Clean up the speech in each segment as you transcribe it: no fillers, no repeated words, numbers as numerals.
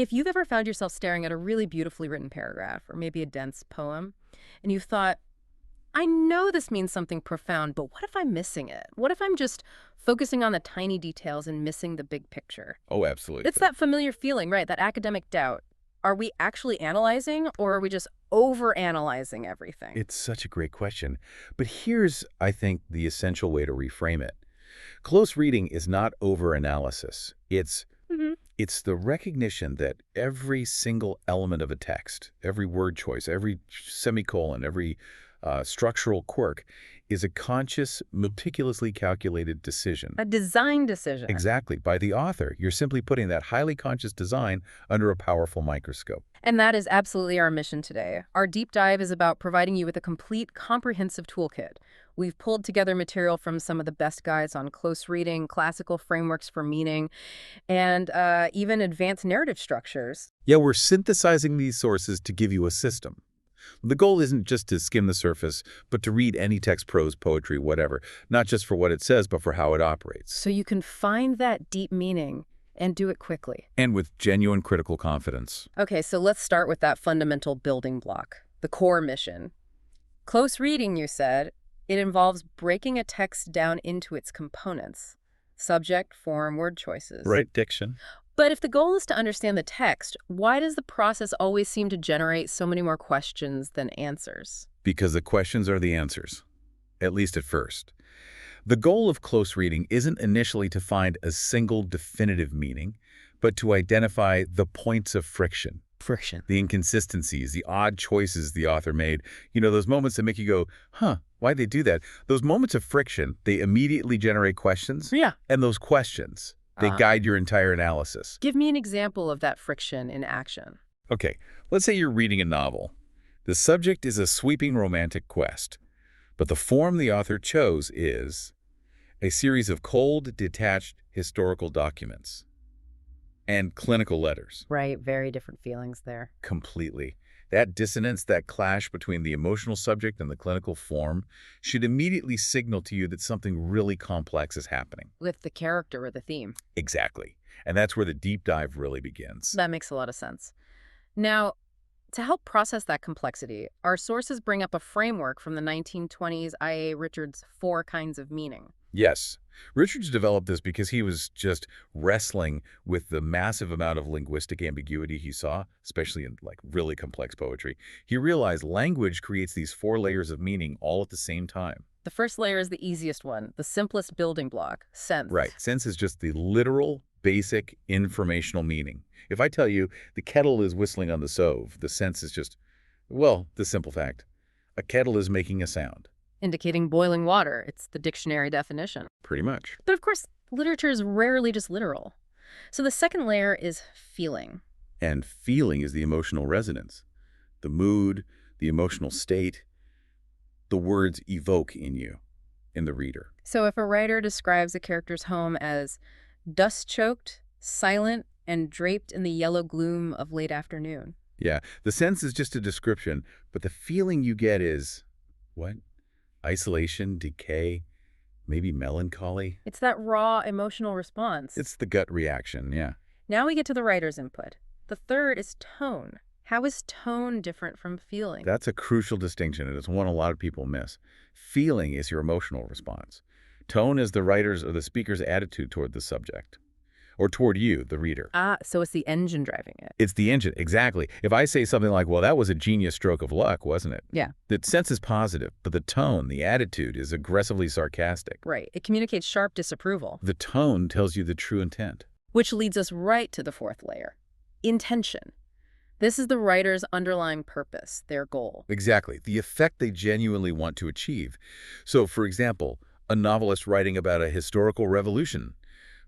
If you've ever found yourself staring at a really beautifully written paragraph, or maybe a dense poem, and you've thought, I know this means something profound, but what if I'm missing it? What if I'm just focusing on the tiny details and missing the big picture? Oh, absolutely. It's that familiar feeling, right? That academic doubt. Are we actually analyzing, or are we just over-analyzing everything? It's such a great question. But here's, I think, the essential way to reframe it. Close reading is not over-analysis. Hmm. It's the recognition that every single element of a text, every word choice, every semicolon, every structural quirk is a conscious, meticulously calculated decision. A design decision. Exactly, by the author. You're simply putting that highly conscious design under a powerful microscope. And that is absolutely our mission today. Our deep dive is about providing you with a complete, comprehensive toolkit. We've pulled together material from some of the best guides on close reading, classical frameworks for meaning, and even advanced narrative structures. Yeah, we're synthesizing these sources to give you a system. The goal isn't just to skim the surface, but to read any text, prose, poetry, whatever, not just for what it says, but for how it operates. So you can find that deep meaning and do it quickly. And with genuine critical confidence. Okay, so let's start with that fundamental building block, the core mission. Close reading, you said, it involves breaking a text down into its components. Subject, form, word choices. Right, diction. But if the goal is to understand the text, why does the process always seem to generate so many more questions than answers? Because the questions are the answers, at least at first. The goal of close reading isn't initially to find a single definitive meaning, but to identify the points of friction. Friction. The inconsistencies, the odd choices the author made. You know, those moments that make you go, huh, why'd they do that? Those moments of friction, they immediately generate questions. Yeah. And those questions, they guide your entire analysis. Give me an example of that friction in action. Okay, let's say you're reading a novel. The subject is a sweeping romantic quest, but the form the author chose is a series of cold, detached historical documents and clinical letters. Right, very different feelings there. Completely. That dissonance, that clash between the emotional subject and the clinical form should immediately signal to you that something really complex is happening. With the character or the theme. Exactly. And that's where the deep dive really begins. That makes a lot of sense. Now, to help process that complexity, our sources bring up a framework from the 1920s I.A. Richards' 4 kinds of meaning. Yes. Richards developed this because he was just wrestling with the massive amount of linguistic ambiguity he saw, especially in really complex poetry. He realized language creates these 4 layers of meaning all at the same time. The first layer is the easiest one, the simplest building block, sense. Right. Sense is just the literal, basic, informational meaning. If I tell you the kettle is whistling on the stove, the sense is just, well, the simple fact. A kettle is making a sound. Indicating boiling water. It's the dictionary definition. Pretty much. But of course, literature is rarely just literal. So the second layer is feeling. And feeling is the emotional resonance. The mood, the emotional state, the words evoke in you, in the reader. So if a writer describes a character's home as dust-choked, silent, and draped in the yellow gloom of late afternoon. Yeah, the sense is just a description, but the feeling you get is, what? Isolation, decay, maybe melancholy? It's that raw emotional response. It's the gut reaction, yeah. Now we get to the writer's input. The third is tone. How is tone different from feeling? That's a crucial distinction, and it's one a lot of people miss. Feeling is your emotional response. Tone is the writer's or the speaker's attitude toward the subject, or toward you, the reader. So it's the engine driving it. It's the engine, exactly. If I say something like, well, that was a genius stroke of luck, wasn't it? Yeah. The sense is positive, but the tone, the attitude, is aggressively sarcastic. Right. It communicates sharp disapproval. The tone tells you the true intent. Which leads us right to the fourth layer. Intention. This is the writer's underlying purpose, their goal. Exactly. The effect they genuinely want to achieve. So, for example, a novelist writing about a historical revolution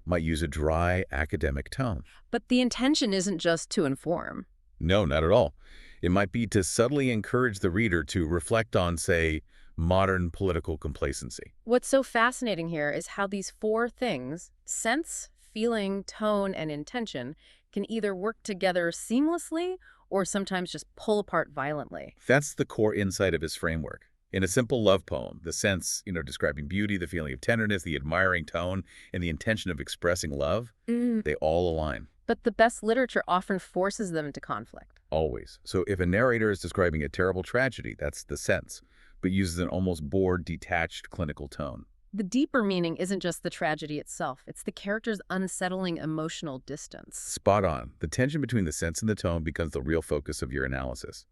might use a dry, academic tone. But the intention isn't just to inform. No, not at all. It might be to subtly encourage the reader to reflect on, say, modern political complacency. What's so fascinating here is how these 4 things, sense, feeling, tone, and intention, can either work together seamlessly or sometimes just pull apart violently. That's the core insight of his framework. In a simple love poem, the sense, describing beauty, the feeling of tenderness, the admiring tone, and the intention of expressing love, they all align. But the best literature often forces them into conflict. Always. So if a narrator is describing a terrible tragedy, that's the sense, but uses an almost bored, detached clinical tone. The deeper meaning isn't just the tragedy itself, it's the character's unsettling emotional distance. Spot on. The tension between the sense and the tone becomes the real focus of your analysis.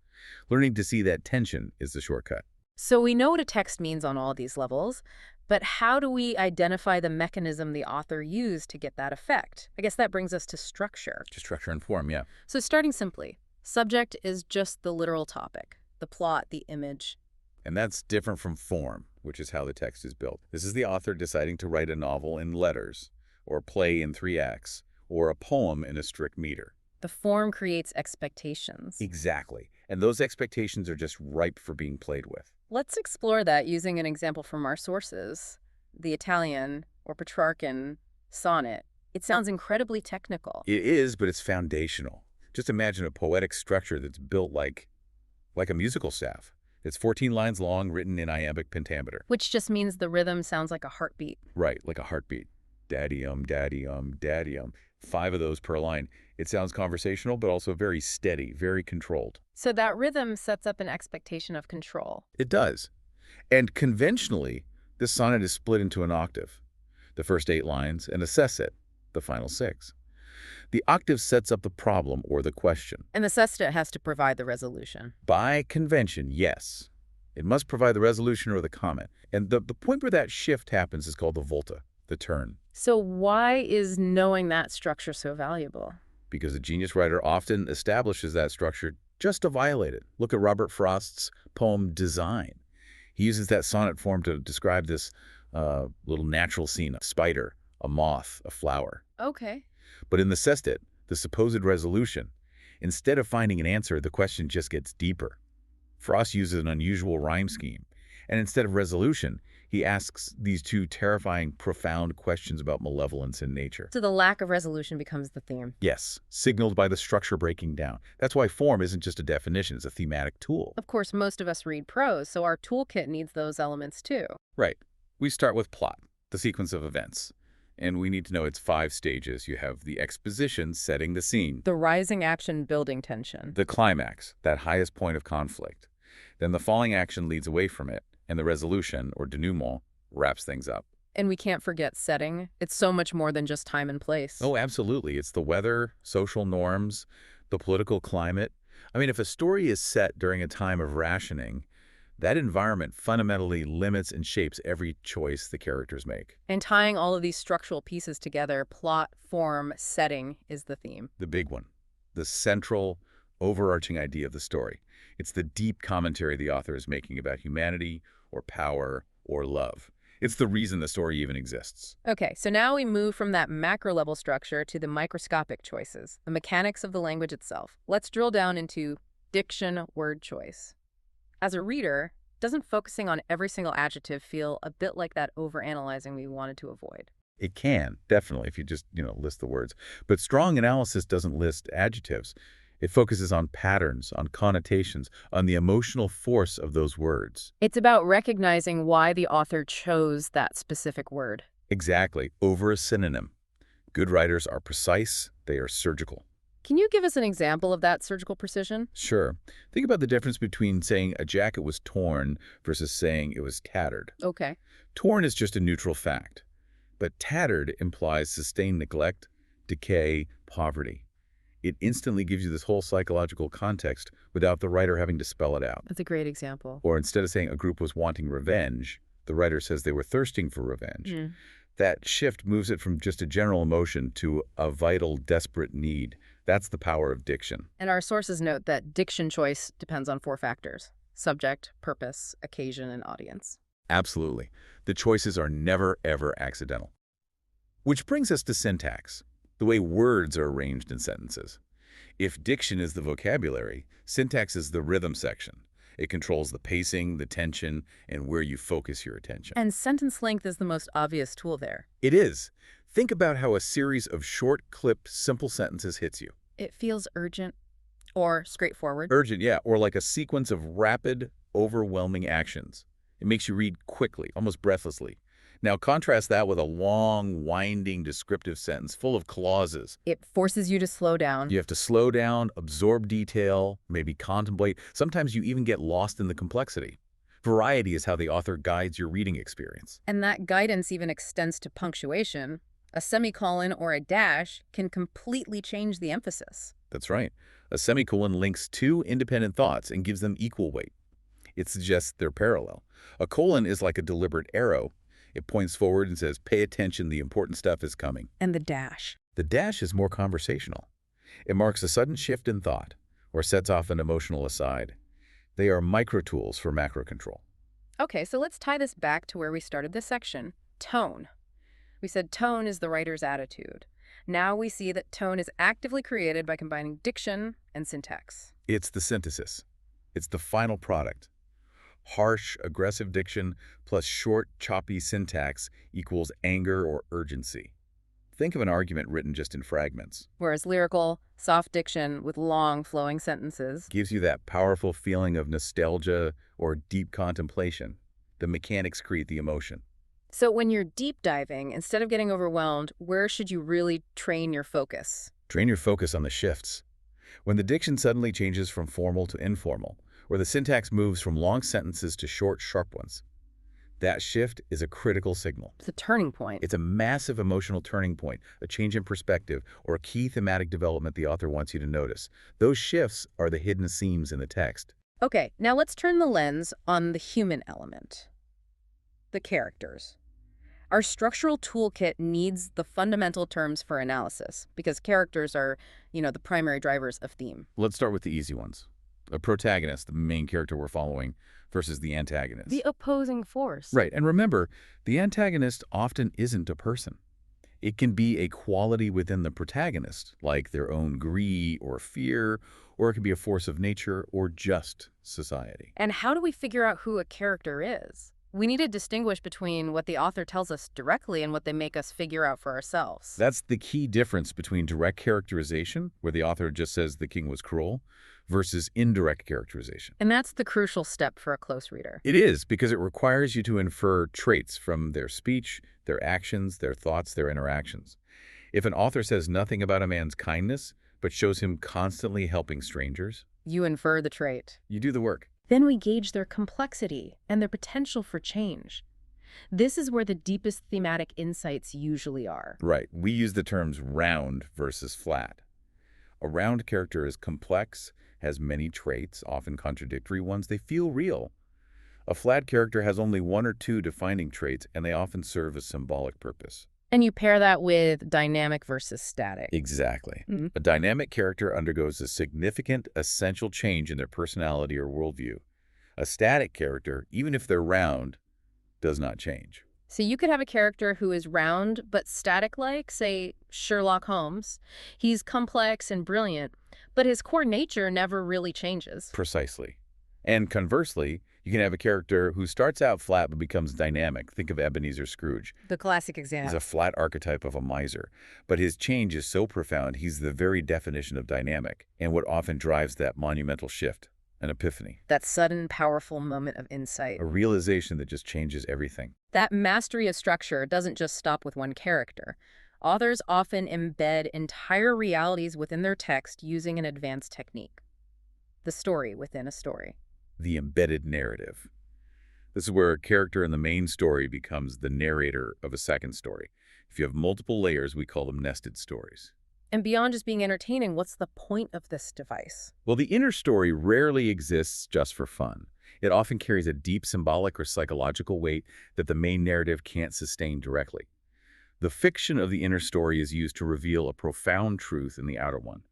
Learning to see that tension is the shortcut. So we know what a text means on all these levels, but how do we identify the mechanism the author used to get that effect? I guess that brings us to structure. To structure and form, yeah. So starting simply, subject is just the literal topic, the plot, the image. And that's different from form, which is how the text is built. This is the author deciding to write a novel in letters, or a play in 3 acts, or a poem in a strict meter. The form creates expectations. Exactly. And those expectations are just ripe for being played with. Let's explore that using an example from our sources, the Italian or Petrarchan sonnet. It sounds incredibly technical. It is, but it's foundational. Just imagine a poetic structure that's built like a musical staff. It's 14 lines long, written in iambic pentameter. Which just means the rhythm sounds like a heartbeat. Right, like a heartbeat. Daddy-um, daddy-um, daddy-um. 5 of those per line. It sounds conversational, but also very steady, very controlled. So that rhythm sets up an expectation of control. It does. And conventionally, this sonnet is split into an octave, the first 8 lines, and a sestet, the final 6. The octave sets up the problem or the question. And the sestet has to provide the resolution. By convention, yes. It must provide the resolution or the comment. And the point where that shift happens is called the volta, the turn. So why is knowing that structure so valuable? Because a genius writer often establishes that structure just to violate it. Look at Robert Frost's poem Design. He uses that sonnet form to describe this little natural scene, a spider, a moth, a flower. Okay. But in the sestet, the supposed resolution, instead of finding an answer, the question just gets deeper. Frost uses an unusual rhyme scheme, and instead of resolution, he asks these 2 terrifying, profound questions about malevolence in nature. So the lack of resolution becomes the theme. Yes, signaled by the structure breaking down. That's why form isn't just a definition, it's a thematic tool. Of course, most of us read prose, so our toolkit needs those elements too. Right. We start with plot, the sequence of events. And we need to know its 5 stages. You have the exposition, setting the scene. The rising action building tension. The climax, that highest point of conflict. Then the falling action leads away from it, and the resolution, or denouement, wraps things up. And we can't forget setting. It's so much more than just time and place. Oh, absolutely. It's the weather, social norms, the political climate. I mean, if a story is set during a time of rationing, that environment fundamentally limits and shapes every choice the characters make. And tying all of these structural pieces together, plot, form, setting, is the theme. The big one, the central, overarching idea of the story. It's the deep commentary the author is making about humanity, or power, or love. It's the reason the story even exists. Okay, so now we move from that macro-level structure to the microscopic choices, the mechanics of the language itself. Let's drill down into diction, word choice. As a reader, doesn't focusing on every single adjective feel a bit like that overanalyzing we wanted to avoid? It can, definitely, if you just, list the words. But strong analysis doesn't list adjectives. It focuses on patterns, on connotations, on the emotional force of those words. It's about recognizing why the author chose that specific word. Exactly, over a synonym. Good writers are precise, they are surgical. Can you give us an example of that surgical precision? Sure. Think about the difference between saying a jacket was torn versus saying it was tattered. Okay. Torn is just a neutral fact, but tattered implies sustained neglect, decay, poverty. It instantly gives you this whole psychological context without the writer having to spell it out. That's a great example. Or instead of saying a group was wanting revenge, the writer says they were thirsting for revenge. That shift moves it from just a general emotion to a vital, desperate need. That's the power of diction. And our sources note that diction choice depends on 4 factors: subject, purpose, occasion, and audience. Absolutely. The choices are never, ever accidental. Which brings us to syntax, the way words are arranged in sentences. If diction is the vocabulary, syntax is the rhythm section. It controls the pacing, the tension, and where you focus your attention. And sentence length is the most obvious tool there. It is. Think about how a series of short, clipped, simple sentences hits you. It feels urgent or straightforward. Urgent, yeah, or like a sequence of rapid, overwhelming actions. It makes you read quickly, almost breathlessly. Now contrast that with a long, winding, descriptive sentence full of clauses. It forces you to slow down. You have to slow down, absorb detail, maybe contemplate. Sometimes you even get lost in the complexity. Variety is how the author guides your reading experience. And that guidance even extends to punctuation. A semicolon or a dash can completely change the emphasis. That's right. A semicolon links two independent thoughts and gives them equal weight. It suggests they're parallel. A colon is like a deliberate arrow. It points forward and says, pay attention, the important stuff is coming. And the dash. The dash is more conversational. It marks a sudden shift in thought or sets off an emotional aside. They are micro-tools for macro control. Okay, so let's tie this back to where we started this section. Tone. We said tone is the writer's attitude. Now we see that tone is actively created by combining diction and syntax. It's the synthesis. It's the final product. Harsh, aggressive diction plus short, choppy syntax equals anger or urgency. Think of an argument written just in fragments. Whereas lyrical, soft diction with long, flowing sentences. Gives you that powerful feeling of nostalgia or deep contemplation. The mechanics create the emotion. So when you're deep diving, instead of getting overwhelmed, where should you really train your focus? Train your focus on the shifts. When the diction suddenly changes from formal to informal, or the syntax moves from long sentences to short, sharp ones, that shift is a critical signal. It's a turning point. It's a massive emotional turning point, a change in perspective, or a key thematic development the author wants you to notice. Those shifts are the hidden seams in the text. Okay, now let's turn the lens on the human element. The characters. Our structural toolkit needs the fundamental terms for analysis because characters are, the primary drivers of theme. Let's start with the easy ones. A protagonist, the main character we're following, versus the antagonist. The opposing force. Right, and remember, the antagonist often isn't a person. It can be a quality within the protagonist, like their own greed or fear, or it can be a force of nature or just society. And how do we figure out who a character is? We need to distinguish between what the author tells us directly and what they make us figure out for ourselves. That's the key difference between direct characterization, where the author just says the king was cruel, versus indirect characterization. And that's the crucial step for a close reader. It is, because it requires you to infer traits from their speech, their actions, their thoughts, their interactions. If an author says nothing about a man's kindness, but shows him constantly helping strangers, You infer the trait. you do the work. Then we gauge their complexity and their potential for change. This is where the deepest thematic insights usually are. Right. We use the terms round versus flat. A round character is complex, has many traits, often contradictory ones. They feel real. A flat character has only one or two defining traits, and they often serve a symbolic purpose. And you pair that with dynamic versus static. Exactly. Mm-hmm. A dynamic character undergoes a significant, essential change in their personality or worldview. A static character, even if they're round, does not change. So you could have a character who is round but static-like, say Sherlock Holmes. He's complex and brilliant, but his core nature never really changes. Precisely. And conversely, you can have a character who starts out flat but becomes dynamic. Think of Ebenezer Scrooge. The classic He's example. a flat archetype of a miser, but his change is so profound, he's the very definition of dynamic, and what often drives that monumental shift, an epiphany, That sudden, powerful moment of insight. a realization that just changes everything. That mastery of structure doesn't just stop with one character. Authors often embed entire realities within their text using an advanced technique. The story within a story. The embedded narrative. This is where a character in the main story becomes the narrator of a second story. If you have multiple layers, we call them nested stories. And beyond just being entertaining, what's the point of this device? Well, the inner story rarely exists just for fun. It often carries a deep symbolic or psychological weight that the main narrative can't sustain directly. The fiction of the inner story is used to reveal a profound truth in the outer one.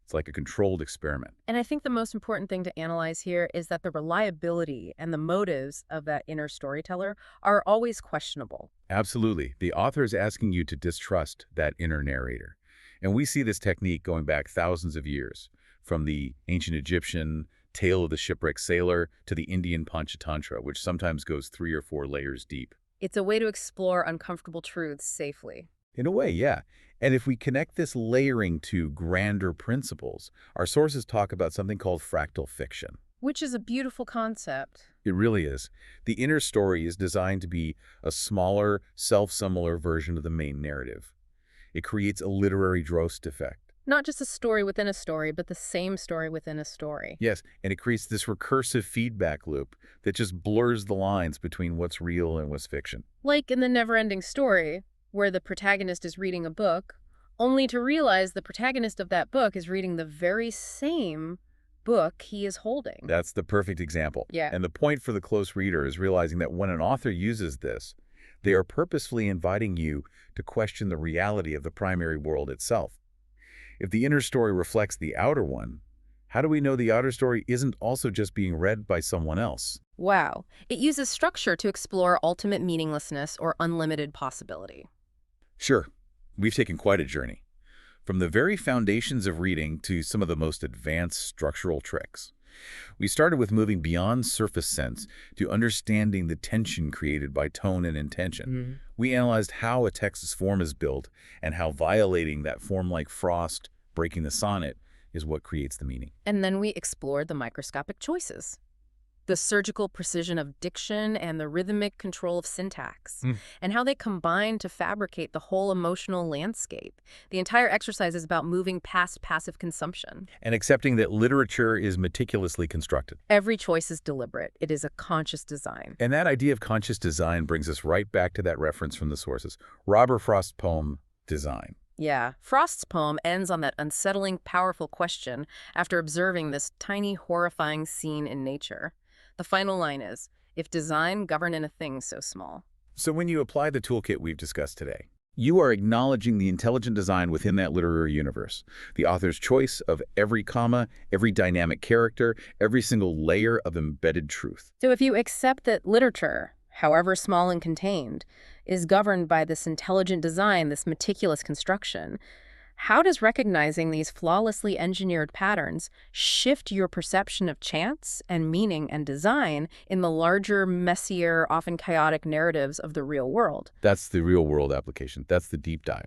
It's like a controlled experiment. And I think the most important thing to analyze here is that the reliability and the motives of that inner storyteller are always questionable. Absolutely. The author is asking you to distrust that inner narrator. And we see this technique going back thousands of years, from the ancient Egyptian tale of the shipwrecked sailor to the Indian Panchatantra, which sometimes goes 3 or 4 layers deep. It's a way to explore uncomfortable truths safely. In a way, yeah. And if we connect this layering to grander principles, our sources talk about something called fractal fiction. Which is a beautiful concept. It really is. The inner story is designed to be a smaller, self-similar version of the main narrative. It creates a literary Drost effect. Not just a story within a story, but the same story within a story. Yes, and it creates this recursive feedback loop that just blurs the lines between what's real and what's fiction. Like in the never-ending story, where the protagonist is reading a book, only to realize the protagonist of that book is reading the very same book he is holding. That's the perfect example. Yeah. And the point for the close reader is realizing that when an author uses this, they are purposefully inviting you to question the reality of the primary world itself. If the inner story reflects the outer one, how do we know the outer story isn't also just being read by someone else? Wow. It uses structure to explore ultimate meaninglessness or unlimited possibility. Sure, we've taken quite a journey, from the very foundations of reading to some of the most advanced structural tricks. We started with moving beyond surface sense to understanding the tension created by tone and intention. We analyzed how a text's form is built and how violating that form like frost, breaking the sonnet, is what creates the meaning. And then we explored the microscopic choices, the surgical precision of diction and the rhythmic control of syntax, and how they combine to fabricate the whole emotional landscape. The entire exercise is about moving past passive consumption. And accepting that literature is meticulously constructed. Every choice is deliberate. It is a conscious design. And that idea of conscious design brings us right back to that reference from the sources. Robert Frost's poem, Design. Yeah, Frost's poem ends on that unsettling, powerful question after observing this tiny, horrifying scene in nature. The final line is, if design govern in a thing so small. So when you apply the toolkit we've discussed today, you are acknowledging the intelligent design within that literary universe, the author's choice of every comma, every dynamic character, every single layer of embedded truth. So if you accept that literature, however small and contained, is governed by this intelligent design, this meticulous construction, how does recognizing these flawlessly engineered patterns shift your perception of chance and meaning and design in the larger, messier, often chaotic narratives of the real world? That's the real world application. That's the deep dive.